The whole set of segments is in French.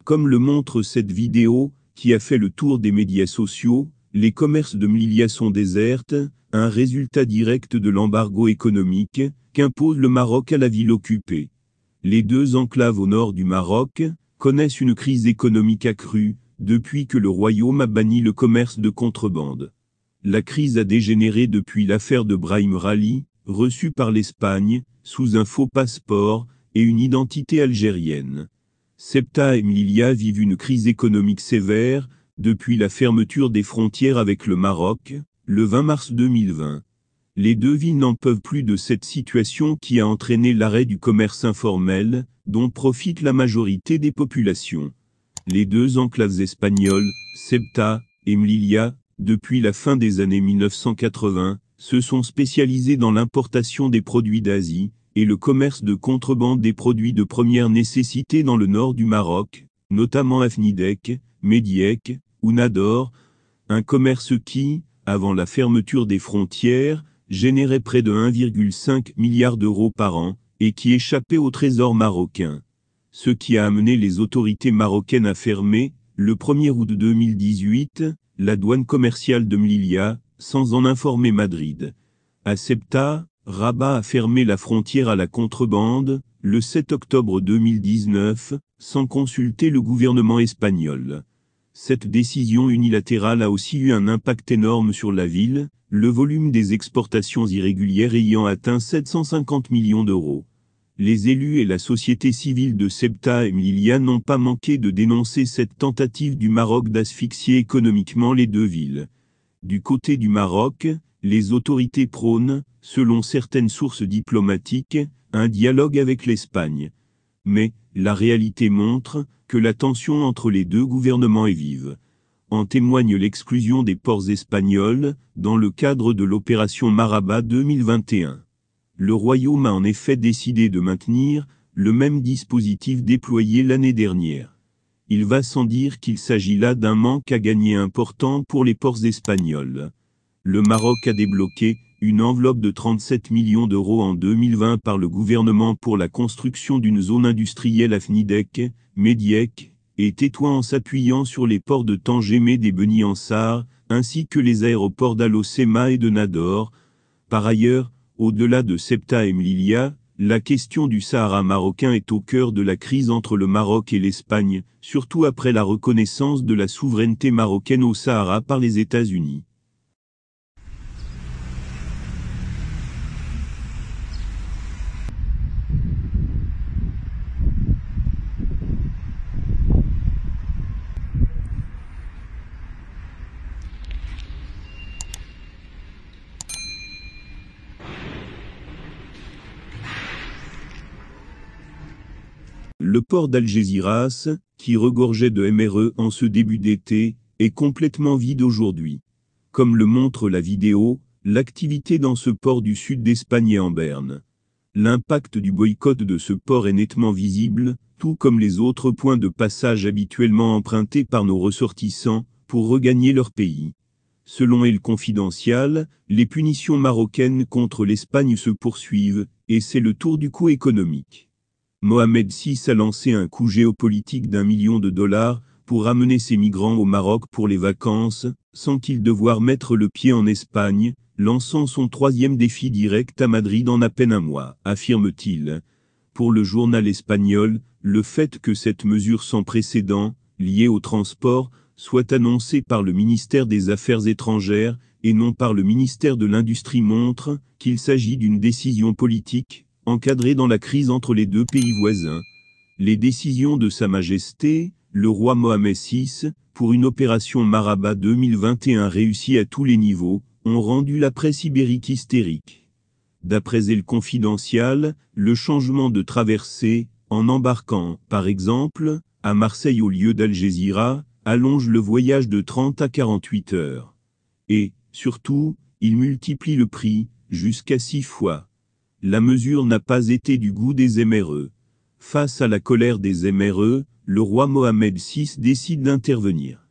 Comme le montre cette vidéo, qui a fait le tour des médias sociaux, les commerces de Melilla sont désertes, un résultat direct de l'embargo économique qu'impose le Maroc à la ville occupée. Les deux enclaves au nord du Maroc connaissent une crise économique accrue depuis que le royaume a banni le commerce de contrebande. La crise a dégénéré depuis l'affaire de Brahim Rally, reçu par l'Espagne, sous un faux passeport et une identité algérienne. Ceuta et Melilla vivent une crise économique sévère depuis la fermeture des frontières avec le Maroc, le 20 mars 2020. Les deux villes n'en peuvent plus de cette situation qui a entraîné l'arrêt du commerce informel, dont profite la majorité des populations. Les deux enclaves espagnoles, Ceuta et Melilla, depuis la fin des années 1980, se sont spécialisées dans l'importation des produits d'Asie et le commerce de contrebande des produits de première nécessité dans le nord du Maroc, notamment Afnidek, Mediek ou Nador, un commerce qui, avant la fermeture des frontières, générait près de 1,5 milliard d'euros par an et qui échappait au trésor marocain. Ce qui a amené les autorités marocaines à fermer, le 1er août 2018, la douane commerciale de Melilla, sans en informer Madrid. À Ceuta, Rabat a fermé la frontière à la contrebande, le 7 octobre 2019, sans consulter le gouvernement espagnol. Cette décision unilatérale a aussi eu un impact énorme sur la ville, le volume des exportations irrégulières ayant atteint 750 millions d'euros. Les élus et la société civile de Ceuta et Melilla n'ont pas manqué de dénoncer cette tentative du Maroc d'asphyxier économiquement les deux villes. Du côté du Maroc, les autorités prônent, selon certaines sources diplomatiques, un dialogue avec l'Espagne. Mais, la réalité montre que la tension entre les deux gouvernements est vive. En témoigne l'exclusion des ports espagnols, dans le cadre de l'opération Maraba 2021. Le Royaume a en effet décidé de maintenir le même dispositif déployé l'année dernière. Il va sans dire qu'il s'agit là d'un manque à gagner important pour les ports espagnols. Le Maroc a débloqué une enveloppe de 37 millions d'euros en 2020 par le gouvernement pour la construction d'une zone industrielle à Afnidek, Mediek et Tétouan en s'appuyant sur les ports de Tanger et Beni Ansar, ainsi que les aéroports d'Al-Hoceima et de Nador. Par ailleurs, au-delà de Ceuta et Melilla, la question du Sahara marocain est au cœur de la crise entre le Maroc et l'Espagne, surtout après la reconnaissance de la souveraineté marocaine au Sahara par les États-Unis. Le port d'Algésiras, qui regorgeait de MRE en ce début d'été, est complètement vide aujourd'hui. Comme le montre la vidéo, l'activité dans ce port du sud d'Espagne est en berne. L'impact du boycott de ce port est nettement visible, tout comme les autres points de passage habituellement empruntés par nos ressortissants pour regagner leur pays. Selon El Confidencial, les punitions marocaines contre l'Espagne se poursuivent, et c'est le tour du coup économique. Mohamed VI a lancé un coup géopolitique d'1 million de dollars pour ramener ses migrants au Maroc pour les vacances, sans qu'ils devoir mettre le pied en Espagne, lançant son 3e défi direct à Madrid en à peine un mois, affirme-t-il. Pour le journal espagnol, le fait que cette mesure sans précédent, liée au transport, soit annoncée par le ministère des Affaires étrangères et non par le ministère de l'Industrie montre qu'il s'agit d'une décision politique, encadré dans la crise entre les deux pays voisins. Les décisions de Sa Majesté, le roi Mohamed VI, pour une opération Maraba 2021 réussie à tous les niveaux, ont rendu la presse ibérique hystérique. D'après El Confidencial, le changement de traversée, en embarquant, par exemple, à Marseille au lieu d'Algésiras, allonge le voyage de 30 à 48 heures. Et, surtout, il multiplie le prix, jusqu'à 6 fois. La mesure n'a pas été du goût des MRE. Face à la colère des MRE, le roi Mohamed VI décide d'intervenir.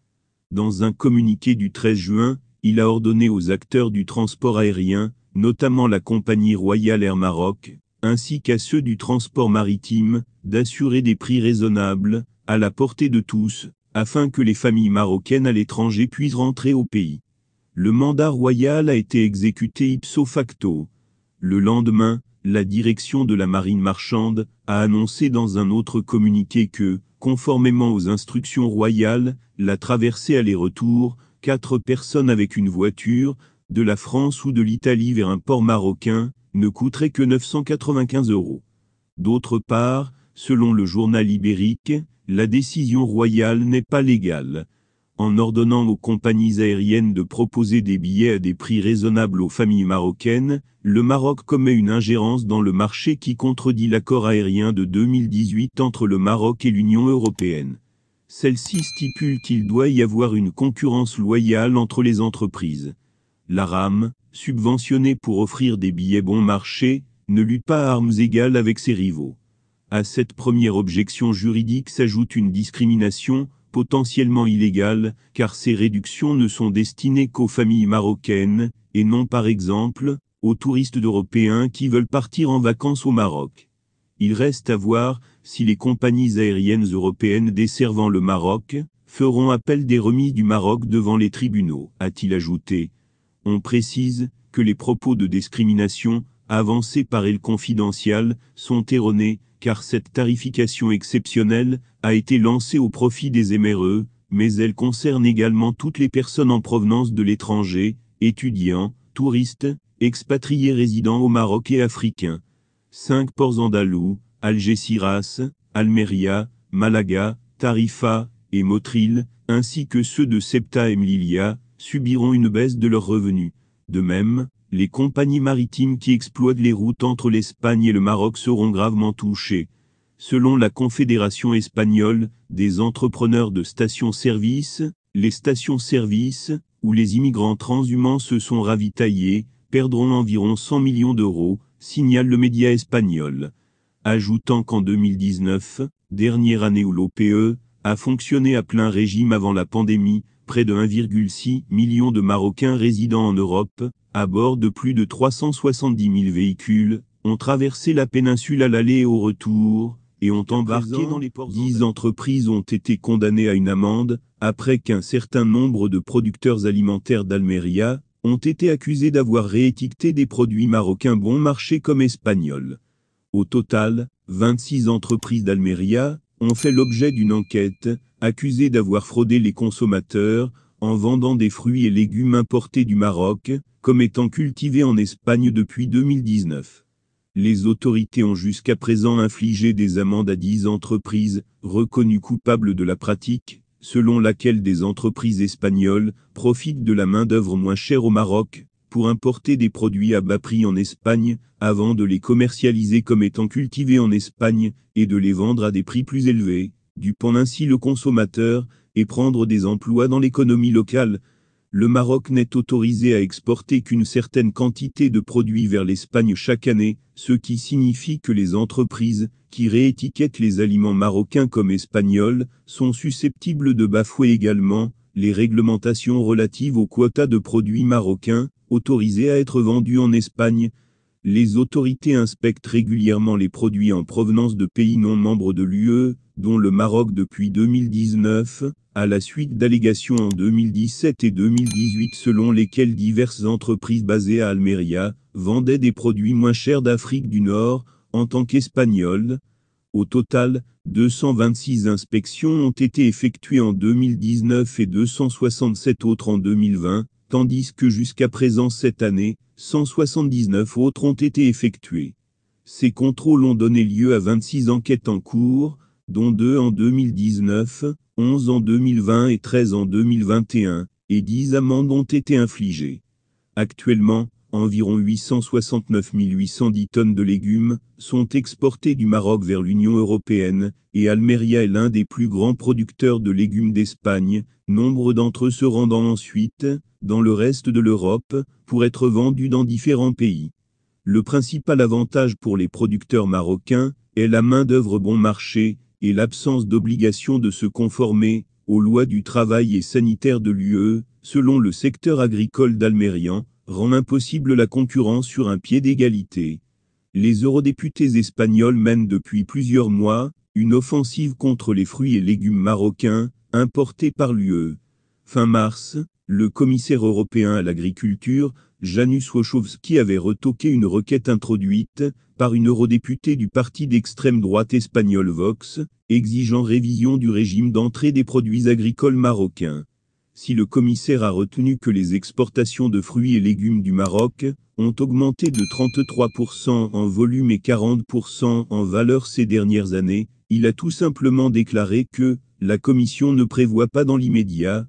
Dans un communiqué du 13 juin, il a ordonné aux acteurs du transport aérien, notamment la compagnie Royal Air Maroc, ainsi qu'à ceux du transport maritime, d'assurer des prix raisonnables, à la portée de tous, afin que les familles marocaines à l'étranger puissent rentrer au pays. Le mandat royal a été exécuté ipso facto. Le lendemain, la direction de la marine marchande a annoncé dans un autre communiqué que, conformément aux instructions royales, la traversée aller-retour, 4 personnes avec une voiture, de la France ou de l'Italie vers un port marocain, ne coûterait que 995 €. D'autre part, selon le journal ibérique, la décision royale n'est pas légale. En ordonnant aux compagnies aériennes de proposer des billets à des prix raisonnables aux familles marocaines, le Maroc commet une ingérence dans le marché qui contredit l'accord aérien de 2018 entre le Maroc et l'Union européenne. Celle-ci stipule qu'il doit y avoir une concurrence loyale entre les entreprises. L'ARAM, subventionnée pour offrir des billets bon marché, ne lutte pas à armes égales avec ses rivaux. À cette première objection juridique s'ajoute une discrimination, potentiellement illégale, car ces réductions ne sont destinées qu'aux familles marocaines, et non par exemple, aux touristes européens qui veulent partir en vacances au Maroc. Il reste à voir si les compagnies aériennes européennes desservant le Maroc feront appel des remises du Maroc devant les tribunaux, a-t-il ajouté. On précise que les propos de discrimination, avancés par El Confidencial, sont erronés, car cette tarification exceptionnelle a été lancée au profit des MRE, mais elle concerne également toutes les personnes en provenance de l'étranger, étudiants, touristes, expatriés résidant au Maroc et africains. 5 ports andalous, Algeciras, Almeria, Malaga, Tarifa et Motril, ainsi que ceux de Ceuta et Melilla, subiront une baisse de leurs revenus. De même, les compagnies maritimes qui exploitent les routes entre l'Espagne et le Maroc seront gravement touchées. Selon la Confédération espagnole des entrepreneurs de stations-service, les stations-service, où les immigrants transhumants se sont ravitaillés, perdront environ 100 millions d'euros, signale le média espagnol. Ajoutant qu'en 2019, dernière année où l'OPE a fonctionné à plein régime avant la pandémie, près de 1,6 million de Marocains résidant en Europe, à bord de plus de 370 000 véhicules, ont traversé la péninsule à l'aller et au retour, et ont embarqué dans les ports. 10 entreprises ont été condamnées à une amende, après qu'un certain nombre de producteurs alimentaires d'Almeria ont été accusés d'avoir réétiqueté des produits marocains bon marché comme espagnols. Au total, 26 entreprises d'Almeria ont fait l'objet d'une enquête, accusées d'avoir fraudé les consommateurs, en vendant des fruits et légumes importés du Maroc, comme étant cultivés en Espagne depuis 2019. Les autorités ont jusqu'à présent infligé des amendes à 10 entreprises, reconnues coupables de la pratique, selon laquelle des entreprises espagnoles profitent de la main-d'œuvre moins chère au Maroc, pour importer des produits à bas prix en Espagne, avant de les commercialiser comme étant cultivés en Espagne, et de les vendre à des prix plus élevés, dupant ainsi le consommateur, et prendre des emplois dans l'économie locale. Le Maroc n'est autorisé à exporter qu'une certaine quantité de produits vers l'Espagne chaque année, ce qui signifie que les entreprises, qui réétiquettent les aliments marocains comme espagnols, sont susceptibles de bafouer également les réglementations relatives aux quotas de produits marocains, autorisés à être vendus en Espagne. Les autorités inspectent régulièrement les produits en provenance de pays non membres de l'UE, dont le Maroc depuis 2019, à la suite d'allégations en 2017 et 2018 selon lesquelles diverses entreprises basées à Almeria vendaient des produits moins chers d'Afrique du Nord, en tant qu'espagnols. Au total, 226 inspections ont été effectuées en 2019 et 267 autres en 2020, tandis que jusqu'à présent cette année, 179 autres ont été effectués. Ces contrôles ont donné lieu à 26 enquêtes en cours, dont 2 en 2019, 11 en 2020 et 13 en 2021, et 10 amendes ont été infligées. Actuellement, environ 869 810 tonnes de légumes sont exportées du Maroc vers l'Union européenne, et Almeria est l'un des plus grands producteurs de légumes d'Espagne, nombre d'entre eux se rendant ensuite dans le reste de l'Europe, pour être vendus dans différents pays. Le principal avantage pour les producteurs marocains est la main-d'œuvre bon marché et l'absence d'obligation de se conformer aux lois du travail et sanitaire de l'UE, selon le secteur agricole d'Almérian, rend impossible la concurrence sur un pied d'égalité. Les eurodéputés espagnols mènent depuis plusieurs mois une offensive contre les fruits et légumes marocains importés par l'UE. Fin mars, le commissaire européen à l'agriculture, Janusz Wojciechowski, avait retoqué une requête introduite par une eurodéputée du parti d'extrême droite espagnol Vox, exigeant révision du régime d'entrée des produits agricoles marocains. Si le commissaire a retenu que les exportations de fruits et légumes du Maroc ont augmenté de 33% en volume et 40% en valeur ces dernières années, il a tout simplement déclaré que la Commission ne prévoit pas dans l'immédiat